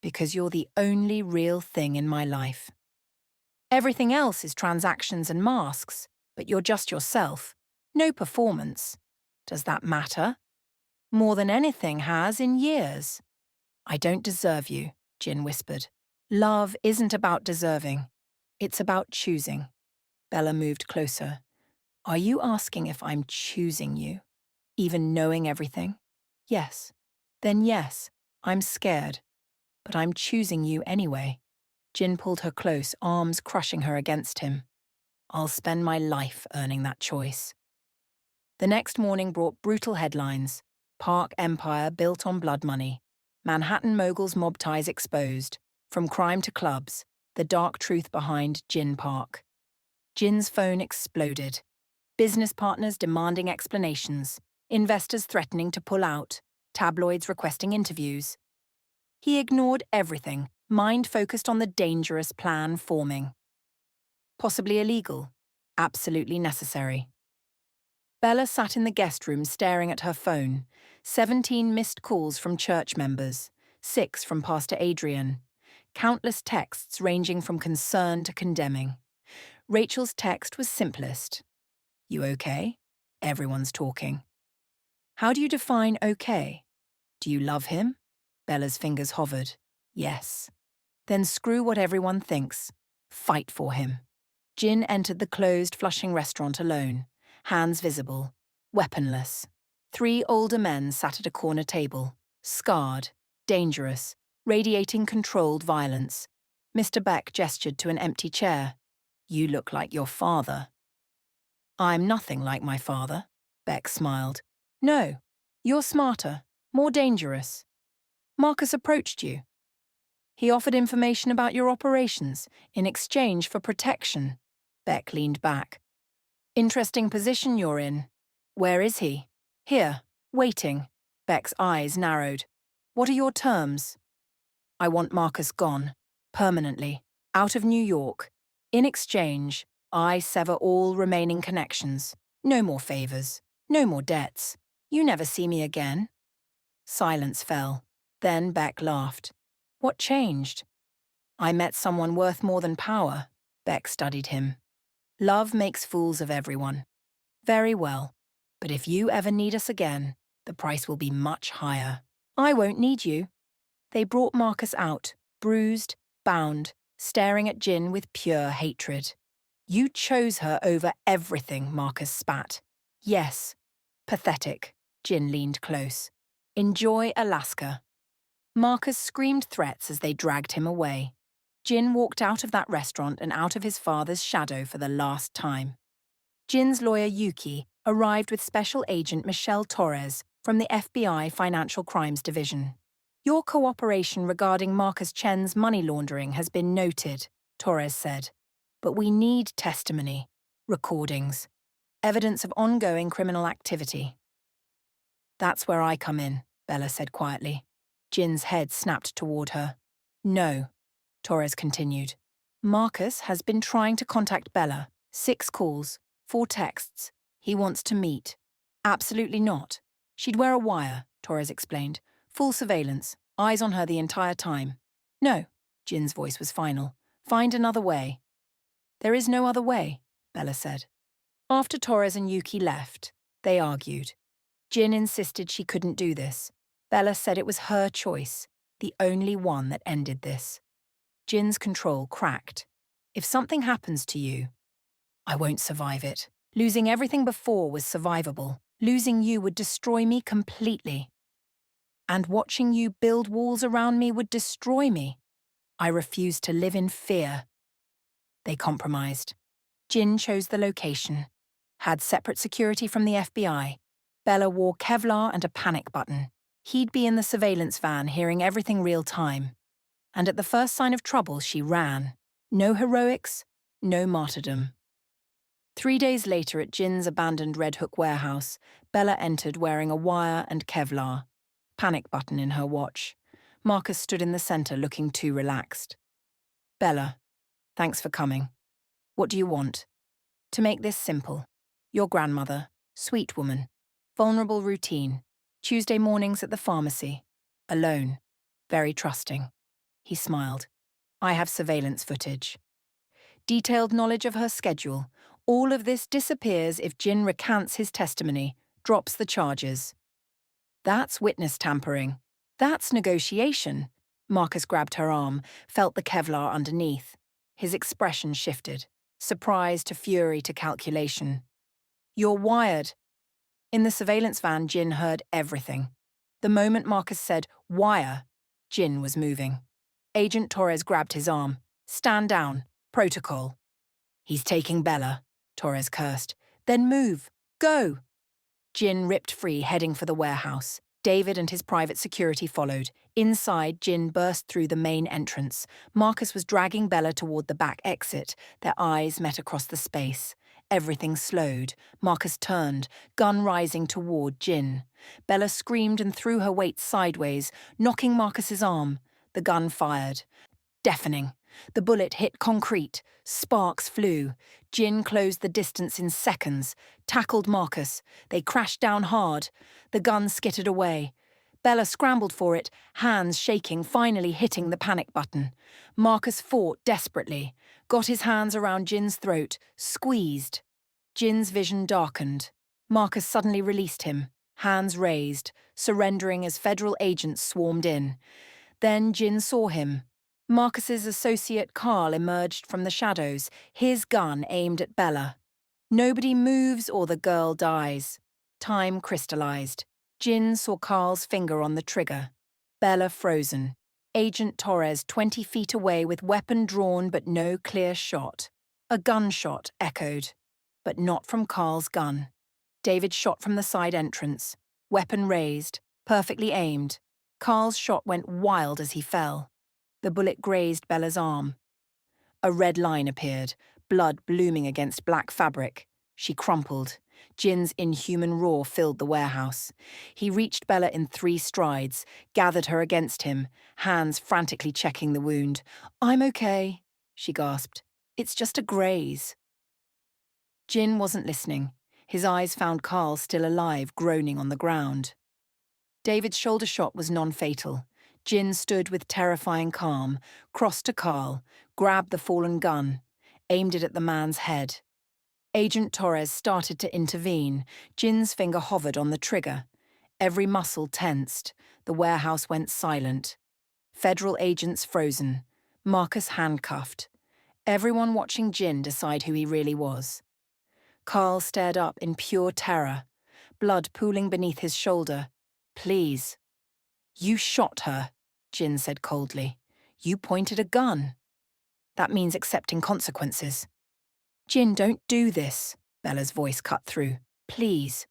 Because you're the only real thing in my life. Everything else is transactions and masks, but you're just yourself. No performance. Does that matter? More than anything has in years. I don't deserve you. Jin whispered. Love isn't about deserving. It's about choosing. Bella moved closer. Are you asking if I'm choosing you? Even knowing everything? Yes. Then yes, I'm scared. But I'm choosing you anyway. Jin pulled her close, arms crushing her against him. I'll spend my life earning that choice. The next morning brought brutal headlines. Park empire built on blood money. Manhattan moguls' mob ties exposed. From crime to clubs, the dark truth behind Jin Park. Jin's phone exploded. Business partners demanding explanations. Investors threatening to pull out. Tabloids requesting interviews. He ignored everything, mind focused on the dangerous plan forming. Possibly illegal. Absolutely necessary. Bella sat in the guest room staring at her phone. 17 missed calls from church members. 6 from Pastor Adrian. Countless texts ranging from concern to condemning. Rachel's text was simplest. You okay? Everyone's talking. How do you define okay? Do you love him? Bella's fingers hovered. Yes. Then screw what everyone thinks. Fight for him. Jin entered the closed Flushing restaurant alone, hands visible, weaponless. 3 older men sat at a corner table, scarred, dangerous, radiating controlled violence. Mr. Beck gestured to an empty chair. You look like your father. I'm nothing like my father, Beck smiled. No, you're smarter, more dangerous. Marcus approached you. He offered information about your operations in exchange for protection. Beck leaned back. Interesting position you're in. Where is he? Here, waiting. Beck's eyes narrowed. What are your terms? I want Marcus gone, permanently, out of New York. In exchange, I sever all remaining connections. No more favors, no more debts. You never see me again. Silence fell. Then Beck laughed. What changed? I met someone worth more than power. Beck studied him. Love makes fools of everyone. Very well. But if you ever need us again, the price will be much higher. I won't need you. They brought Marcus out, bruised, bound, staring at Jin with pure hatred. You chose her over everything, Marcus spat. Yes. Pathetic. Jin leaned close. Enjoy Alaska. Marcus screamed threats as they dragged him away. Jin walked out of that restaurant and out of his father's shadow for the last time. Jin's lawyer Yuki arrived with Special Agent Michelle Torres from the FBI Financial Crimes Division. Your cooperation regarding Marcus Chen's money laundering has been noted, Torres said. But we need testimony, recordings, evidence of ongoing criminal activity. That's where I come in, Bella said quietly. Jin's head snapped toward her. No, Torres continued. Marcus has been trying to contact Bella. 6 calls, 4 texts. He wants to meet. Absolutely not. She'd wear a wire, Torres explained. Full surveillance, eyes on her the entire time. No, Jin's voice was final. Find another way. There is no other way, Bella said. After Torres and Yuki left, they argued. Jin insisted she couldn't do this. Bella said it was her choice, the only one that ended this. Jin's control cracked. If something happens to you, I won't survive it. Losing everything before was survivable. Losing you would destroy me completely. And watching you build walls around me would destroy me. I refused to live in fear. They compromised. Jin chose the location. Had separate security from the FBI. Bella wore Kevlar and a panic button. He'd be in the surveillance van hearing everything real time. And at the first sign of trouble, she ran. No heroics, no martyrdom. 3 days later at Jin's abandoned Red Hook warehouse, Bella entered wearing a wire and Kevlar. Panic button in her watch. Marcus stood in the center looking too relaxed. Bella, thanks for coming. What do you want? To make this simple. Your grandmother, sweet woman. Vulnerable routine. Tuesday mornings at the pharmacy. Alone. Very trusting. He smiled. I have surveillance footage. Detailed knowledge of her schedule. All of this disappears if Jin recants his testimony, drops the charges. That's witness tampering. That's negotiation. Marcus grabbed her arm, felt the Kevlar underneath. His expression shifted. Surprise to fury to calculation. "You're wired." In the surveillance van, Jin heard everything. The moment Marcus said, "wire," Jin was moving. Agent Torres grabbed his arm. "Stand down. Protocol." "He's taking Bella," Torres cursed. "Then move. Go." Jin ripped free, heading for the warehouse. David and his private security followed. Inside, Jin burst through the main entrance. Marcus was dragging Bella toward the back exit. Their eyes met across the space. Everything slowed. Marcus turned, gun rising toward Jin. Bella screamed and threw her weight sideways, knocking Marcus's arm. The gun fired. Deafening. The bullet hit concrete. Sparks flew. Jin closed the distance in seconds, tackled Marcus. They crashed down hard. The gun skittered away. Bella scrambled for it, hands shaking, finally hitting the panic button. Marcus fought desperately, got his hands around Jin's throat, squeezed. Jin's vision darkened. Marcus suddenly released him, hands raised, surrendering as federal agents swarmed in. Then Jin saw him. Marcus's associate Carl emerged from the shadows, his gun aimed at Bella. Nobody moves or the girl dies. Time crystallized. Jin saw Carl's finger on the trigger. Bella frozen. Agent Torres 20 feet away with weapon drawn but no clear shot. A gunshot echoed, but not from Carl's gun. David shot from the side entrance. Weapon raised, perfectly aimed. Carl's shot went wild as he fell. The bullet grazed Bella's arm. A red line appeared, blood blooming against black fabric. She crumpled. Jin's inhuman roar filled the warehouse. He reached Bella in 3 strides, gathered her against him, hands frantically checking the wound. "I'm okay," she gasped. "It's just a graze." Jin wasn't listening. His eyes found Carl still alive, groaning on the ground. David's shoulder shot was non-fatal. Jin stood with terrifying calm, crossed to Carl, grabbed the fallen gun, aimed it at the man's head. Agent Torres started to intervene. Jin's finger hovered on the trigger. Every muscle tensed. The warehouse went silent. Federal agents frozen. Marcus handcuffed. Everyone watching Jin decide who he really was. Carl stared up in pure terror, blood pooling beneath his shoulder. "Please." "You shot her," Jin said coldly. "You pointed a gun. That means accepting consequences." "Jin, don't do this," Bella's voice cut through. "Please."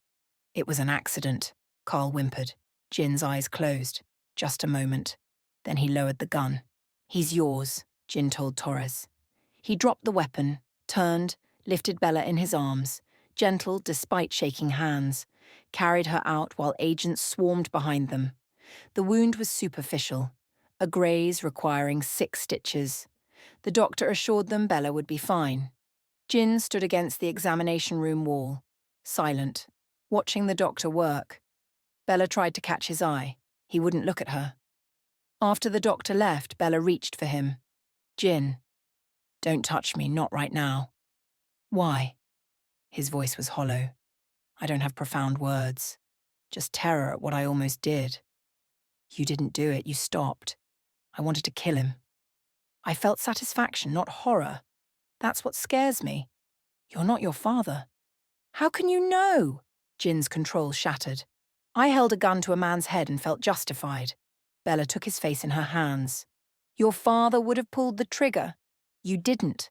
"It was an accident," Carl whimpered. Jin's eyes closed. Just a moment. Then he lowered the gun. "He's yours," Jin told Torres. He dropped the weapon, turned, lifted Bella in his arms, gentle despite shaking hands, carried her out while agents swarmed behind them. The wound was superficial, a graze requiring 6 stitches. The doctor assured them Bella would be fine. Jin stood against the examination room wall, silent, watching the doctor work. Bella tried to catch his eye. He wouldn't look at her. After the doctor left, Bella reached for him. "Jin, don't touch me, not right now." "Why?" His voice was hollow. "I don't have profound words. Just terror at what I almost did." "You didn't do it, you stopped. I wanted to kill him. I felt satisfaction, not horror. That's what scares me. You're not your father." "How can you know?" Jin's control shattered. "I held a gun to a man's head and felt justified." Bella took his face in her hands. "Your father would have pulled the trigger. You didn't.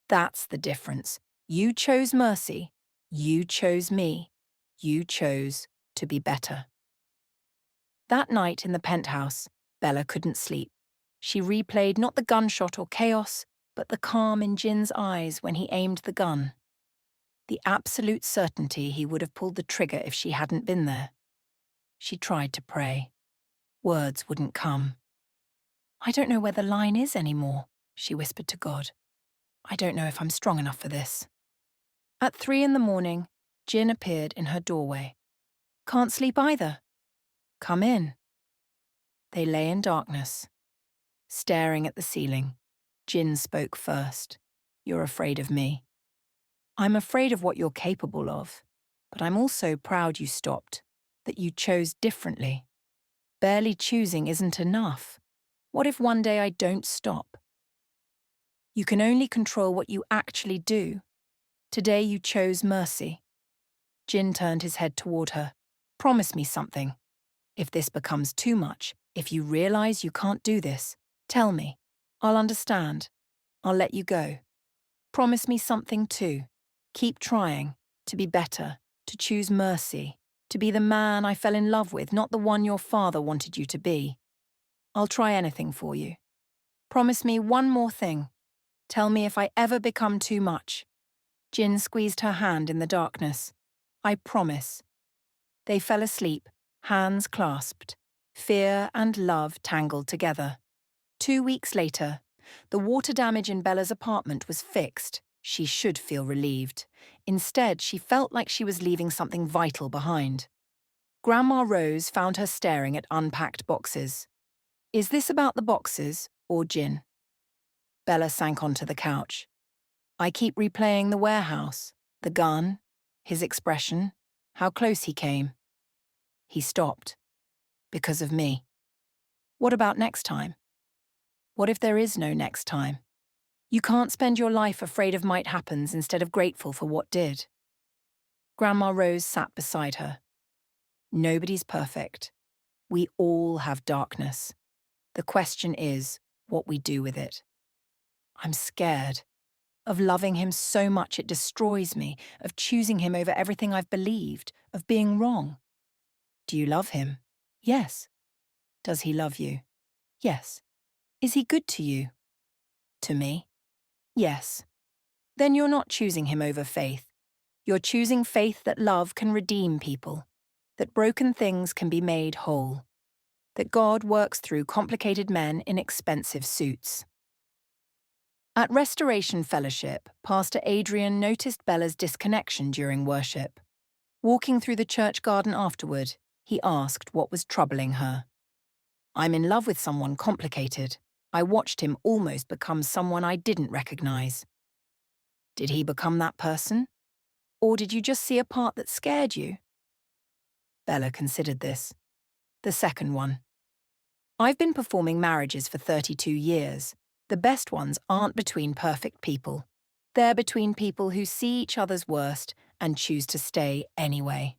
That's the difference. You chose mercy. You chose me. You chose to be better." That night in the penthouse, Bella couldn't sleep. She replayed not the gunshot or chaos, but the calm in Jin's eyes when he aimed the gun. The absolute certainty he would have pulled the trigger if she hadn't been there. She tried to pray. Words wouldn't come. "I don't know where the line is anymore," she whispered to God. "I don't know if I'm strong enough for this." At 3 in the morning, Jin appeared in her doorway. "Can't sleep either." "Come in." They lay in darkness. Staring at the ceiling, Jin spoke first. "You're afraid of me." "I'm afraid of what you're capable of, but I'm also proud you stopped, that you chose differently. Barely choosing isn't enough. What if one day I don't stop? You can only control what you actually do. Today you chose mercy. Jin turned his head toward her. Promise me something. If this becomes too much, if you realize you can't do this, tell me. I'll understand. I'll let you go. Promise me something too. Keep trying, to be better, to choose mercy, to be the man I fell in love with, not the one your father wanted you to be. I'll try anything for you. Promise me one more thing. Tell me if I ever become too much. Jin squeezed her hand in the darkness. I promise. They fell asleep, hands clasped, fear and love tangled together. 2 weeks later, the water damage in Bella's apartment was fixed. She should feel relieved. Instead, she felt like she was leaving something vital behind. Grandma Rose found her staring at unpacked boxes. Is this about the boxes or Jin? Bella sank onto the couch. I keep replaying the warehouse, the gun, his expression, how close he came. He stopped. Because of me. What about next time? What if there is no next time? You can't spend your life afraid of might happens instead of grateful for what did. Grandma Rose sat beside her. Nobody's perfect. We all have darkness. The question is what we do with it. I'm scared of loving him so much it destroys me, of choosing him over everything I've believed, of being wrong. Do you love him? Yes. Does he love you? Yes. Is he good to you? To me? Yes. Then you're not choosing him over faith. You're choosing faith that love can redeem people, that broken things can be made whole, that God works through complicated men in expensive suits. At Restoration Fellowship, Pastor Adrian noticed Bella's disconnection during worship. Walking through the church garden afterward, he asked what was troubling her. I'm in love with someone complicated. I watched him almost become someone I didn't recognize. Did he become that person? Or did you just see a part that scared you? Bella considered this. The second one. I've been performing marriages for 32 years. The best ones aren't between perfect people. They're between people who see each other's worst and choose to stay anyway.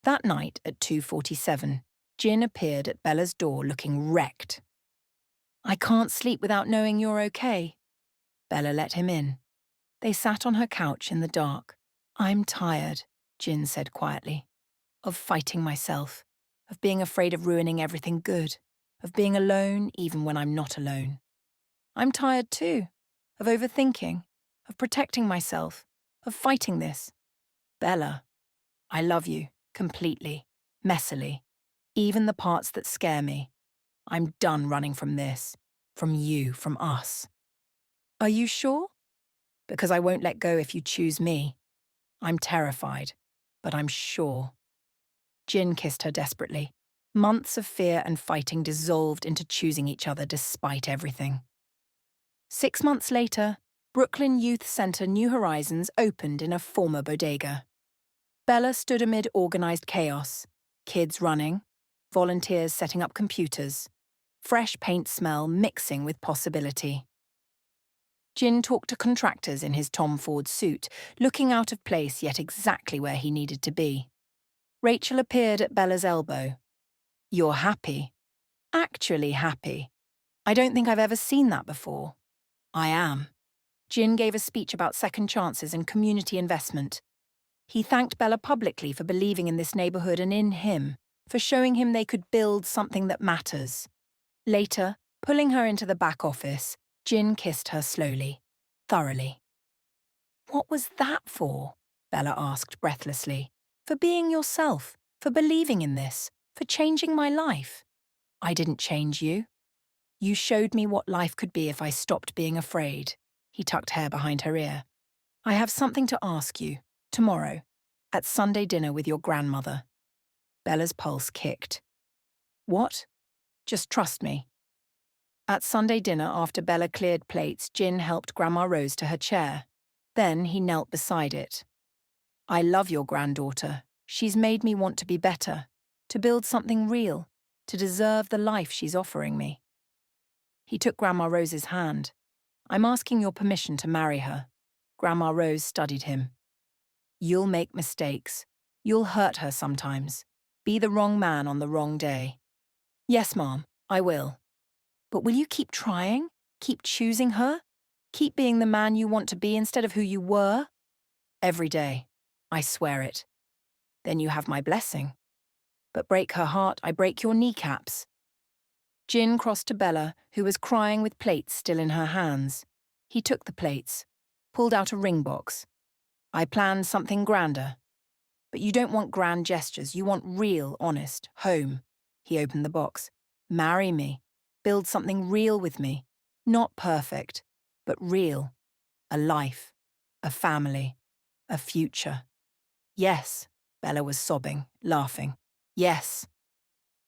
That night at 2:47, Jin appeared at Bella's door looking wrecked. I can't sleep without knowing you're okay. Bella let him in. They sat on her couch in the dark. I'm tired, Jin said quietly, of fighting myself, of being afraid of ruining everything good, of being alone even when I'm not alone. I'm tired too, of overthinking, of protecting myself, of fighting this. Bella, I love you, completely, messily, even the parts that scare me. I'm done running from this, from you, from us. Are you sure? Because I won't let go if you choose me. I'm terrified, but I'm sure. Jin kissed her desperately. Months of fear and fighting dissolved into choosing each other despite everything. 6 months later, Brooklyn Youth Center New Horizons opened in a former bodega. Bella stood amid organized chaos, kids running, volunteers setting up computers, fresh paint smell mixing with possibility. Jin talked to contractors in his Tom Ford suit, looking out of place yet exactly where he needed to be. Rachel appeared at Bella's elbow. You're happy. Actually happy. I don't think I've ever seen that before. I am. Jin gave a speech about second chances and community investment. He thanked Bella publicly for believing in this neighborhood and in him, for showing him they could build something that matters. Later, pulling her into the back office, Jin kissed her slowly, thoroughly. What was that for? Bella asked breathlessly. For being yourself, for believing in this, for changing my life. I didn't change you. You showed me what life could be if I stopped being afraid. He tucked hair behind her ear. I have something to ask you, tomorrow, at Sunday dinner with your grandmother. Bella's pulse kicked. What? Just trust me. At Sunday dinner, after Bella cleared plates, Jin helped Grandma Rose to her chair. Then he knelt beside it. I love your granddaughter. She's made me want to be better, to build something real, to deserve the life she's offering me. He took Grandma Rose's hand. "I'm asking your permission to marry her." Grandma Rose studied him. "You'll make mistakes. You'll hurt her sometimes. Be the wrong man on the wrong day." "Yes, Mom, I will." "But will you keep trying? Keep choosing her? Keep being the man you want to be instead of who you were?" "Every day. I swear it." "Then you have my blessing." "But break her heart, I break your kneecaps." Jin crossed to Bella, who was crying with plates still in her hands. He took the plates, pulled out a ring box. "I planned something grander." "But you don't want grand gestures, you want real, honest, home." He opened the box. "Marry me. Build something real with me. Not perfect, but real. A life, a family, a future." "Yes," Bella was sobbing, laughing. "Yes."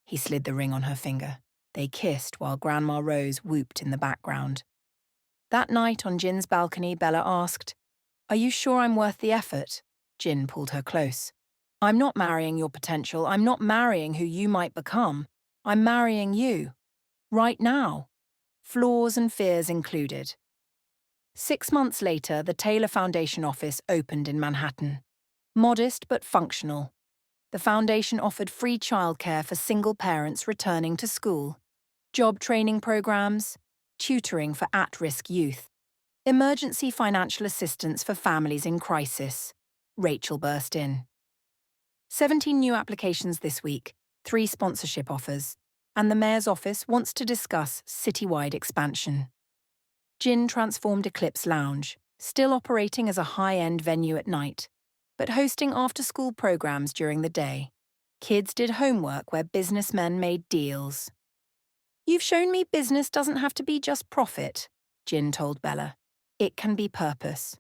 He slid the ring on her finger. They kissed while Grandma Rose whooped in the background. That night on Jin's balcony, Bella asked, "Are you sure I'm worth the effort?" Jin pulled her close. "I'm not marrying your potential. I'm not marrying who you might become. I'm marrying you. Right now. Flaws and fears included." 6 months later, the Taylor Foundation office opened in Manhattan. Modest but functional. The foundation offered free childcare for single parents returning to school, job training programs, tutoring for at-risk youth, emergency financial assistance for families in crisis. Rachel burst in. 17 new applications this week, 3 sponsorship offers, and the mayor's office wants to discuss citywide expansion. Jin transformed Eclipse Lounge, still operating as a high-end venue at night, but hosting after-school programs during the day. Kids did homework where businessmen made deals. "You've shown me business doesn't have to be just profit," Jin told Bella. "It can be purpose."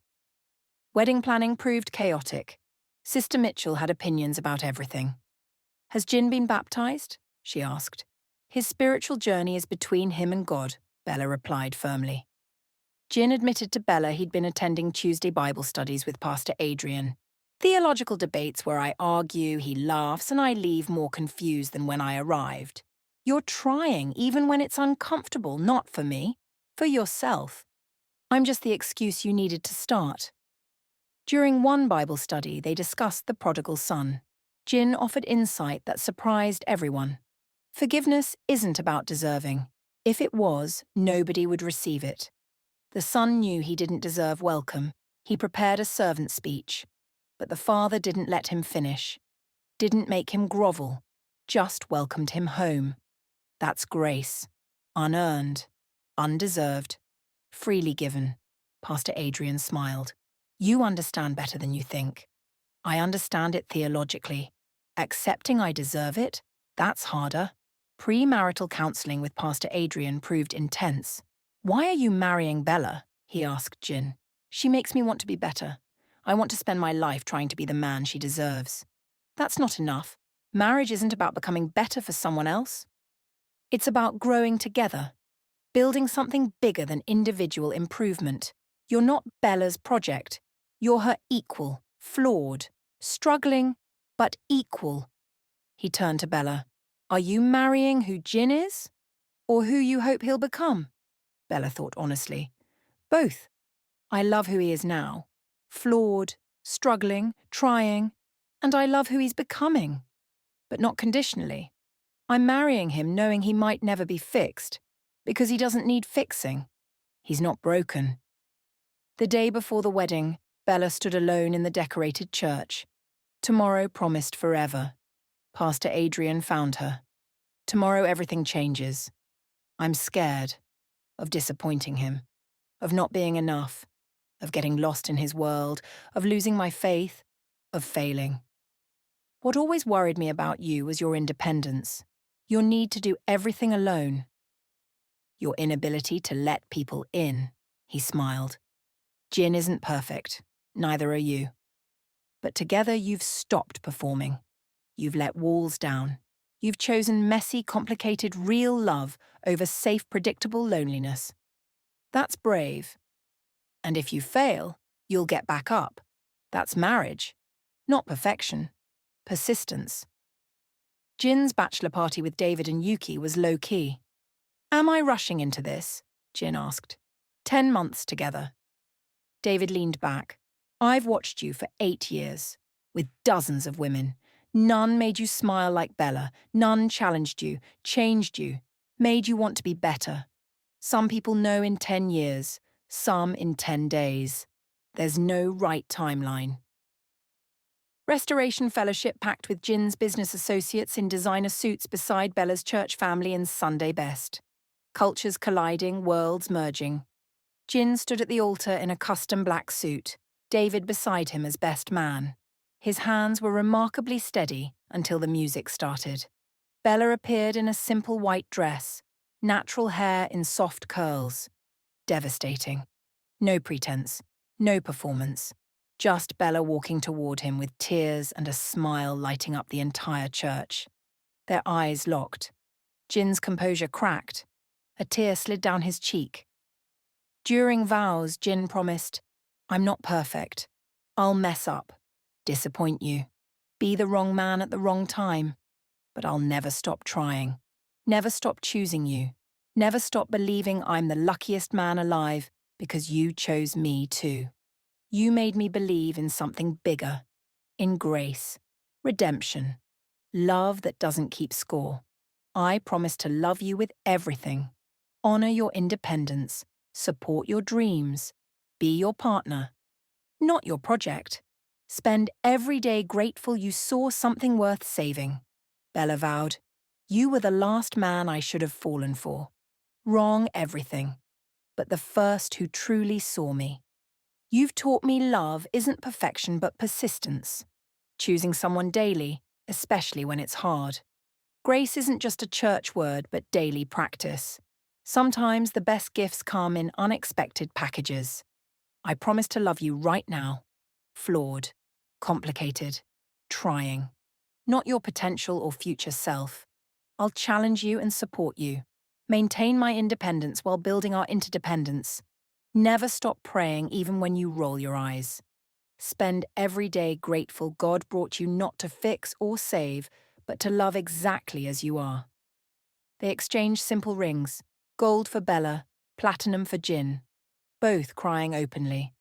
Wedding planning proved chaotic. Sister Mitchell had opinions about everything. "Has Jin been baptized?" she asked. "His spiritual journey is between him and God," Bella replied firmly. Jin admitted to Bella he'd been attending Tuesday Bible studies with Pastor Adrian. "Theological debates where I argue, he laughs, and I leave more confused than when I arrived. You're trying, even when it's uncomfortable, not for me, for yourself. I'm just the excuse you needed to start." During one Bible study, they discussed the prodigal son. Jin offered insight that surprised everyone. Forgiveness isn't about deserving. If it was, nobody would receive it. The son knew he didn't deserve welcome. He prepared a servant speech. But the father didn't let him finish. Didn't make him grovel. Just welcomed him home. That's grace. Unearned. Undeserved. Freely given. Pastor Adrian smiled. "You understand better than you think. I understand it theologically. Accepting I deserve it? That's harder." Pre-marital counseling with Pastor Adrian proved intense. "Why are you marrying Bella?" he asked Jin. "She makes me want to be better. I want to spend my life trying to be the man she deserves." "That's not enough. Marriage isn't about becoming better for someone else. It's about growing together, building something bigger than individual improvement. You're not Bella's project. You're her equal, flawed, struggling, but equal." He turned to Bella. "Are you marrying who Jin is? Or who you hope he'll become?" Bella thought honestly. "Both. I love who he is now. Flawed, struggling, trying. And I love who he's becoming. But not conditionally. I'm marrying him knowing he might never be fixed, because he doesn't need fixing. He's not broken." The day before the wedding, Bella stood alone in the decorated church. Tomorrow promised forever. Pastor Adrian found her. "Tomorrow everything changes. I'm scared of disappointing him, of not being enough, of getting lost in his world, of losing my faith, of failing. What always worried me about you was your independence, your need to do everything alone. Your inability to let people in," he smiled. "Jin isn't perfect, neither are you. But together you've stopped performing. You've let walls down. You've chosen messy, complicated, real love over safe, predictable loneliness. That's brave. And if you fail, you'll get back up. That's marriage. Not perfection. Persistence." Jin's bachelor party with David and Yuki was low-key. Am I rushing into this? Jin asked. 10 months together. David leaned back. I've watched you for 8 years, with dozens of women. None made you smile like Bella. None challenged you, changed you, made you want to be better. Some people know in 10 years, some in 10 days. There's no right timeline. Restoration Fellowship packed with Jin's business associates in designer suits beside Bella's church family in Sunday best. Cultures colliding, worlds merging. Jin stood at the altar in a custom black suit, David beside him as best man. His hands were remarkably steady until the music started. Bella appeared in a simple white dress, natural hair in soft curls. Devastating. No pretense, no performance. Just Bella walking toward him with tears and a smile lighting up the entire church. Their eyes locked. Jin's composure cracked. A tear slid down his cheek. During vows, Jin promised, I'm not perfect. I'll mess up, disappoint you, be the wrong man at the wrong time. But I'll never stop trying, never stop choosing you, never stop believing I'm the luckiest man alive because you chose me too. You made me believe in something bigger, in grace, redemption, love that doesn't keep score. I promise to love you with everything, honor your independence, support your dreams, be your partner, not your project. Spend every day grateful you saw something worth saving. Bella vowed, you were the last man I should have fallen for. Wrong everything, but the first who truly saw me. You've taught me love isn't perfection but persistence. Choosing someone daily, especially when it's hard. Grace isn't just a church word but daily practice. Sometimes the best gifts come in unexpected packages. I promise to love you right now. Flawed, complicated, trying. Not your potential or future self. I'll challenge you and support you. Maintain my independence while building our interdependence. Never stop praying even when you roll your eyes. Spend every day grateful God brought you not to fix or save, but to love exactly as you are. They exchanged simple rings, gold for Bella, platinum for Jin, both crying openly.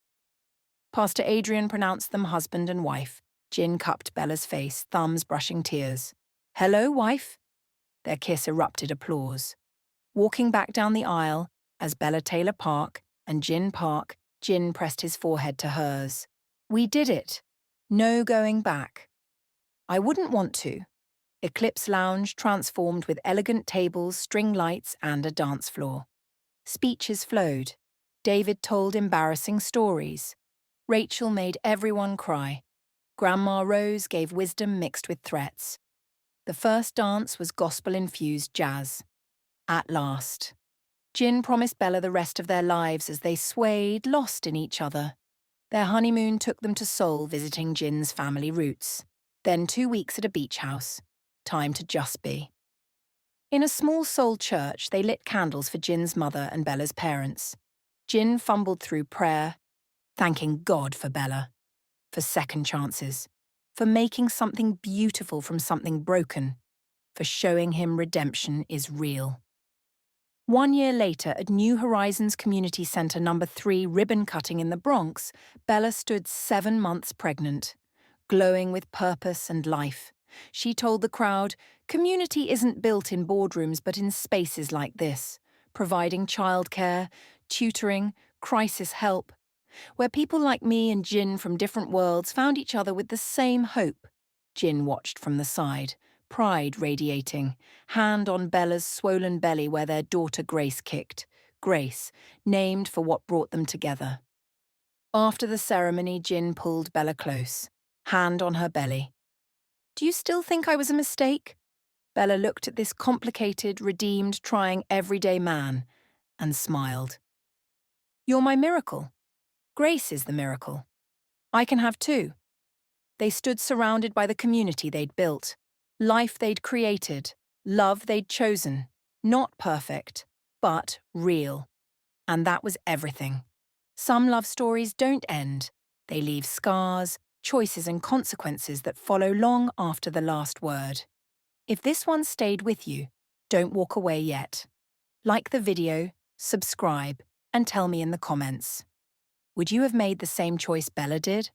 Pastor Adrian pronounced them husband and wife. Jin cupped Bella's face, thumbs brushing tears. Hello, wife? Their kiss erupted applause. Walking back down the aisle, as Bella Taylor Park and Jin Park, Jin pressed his forehead to hers. We did it. No going back. I wouldn't want to. Eclipse Lounge transformed with elegant tables, string lights, and a dance floor. Speeches flowed. David told embarrassing stories. Rachel made everyone cry. Grandma Rose gave wisdom mixed with threats. The first dance was gospel-infused jazz. At last. Jin promised Bella the rest of their lives as they swayed, lost in each other. Their honeymoon took them to Seoul visiting Jin's family roots. Then 2 weeks at a beach house. Time to just be. In a small Seoul church, they lit candles for Jin's mother and Bella's parents. Jin fumbled through prayer, thanking God for Bella, for second chances, for making something beautiful from something broken, for showing him redemption is real. 1 year later, at New Horizons Community Center No. 3 ribbon cutting in the Bronx, Bella stood 7 months pregnant, glowing with purpose and life. She told the crowd, community isn't built in boardrooms but in spaces like this, providing childcare, tutoring, crisis help, where people like me and Jin from different worlds found each other with the same hope. Jin watched from the side, pride radiating, hand on Bella's swollen belly where their daughter Grace kicked. Grace, named for what brought them together. After the ceremony, Jin pulled Bella close, hand on her belly. Do you still think I was a mistake? Bella looked at this complicated, redeemed, trying everyday man and smiled. You're my miracle. Grace is the miracle. I can have two. They stood surrounded by the community they'd built, life they'd created, love they'd chosen. Not perfect, but real. And that was everything. Some love stories don't end. They leave scars, choices and consequences that follow long after the last word. If this one stayed with you, don't walk away yet. Like the video, subscribe, and tell me in the comments. Would you have made the same choice Bella did?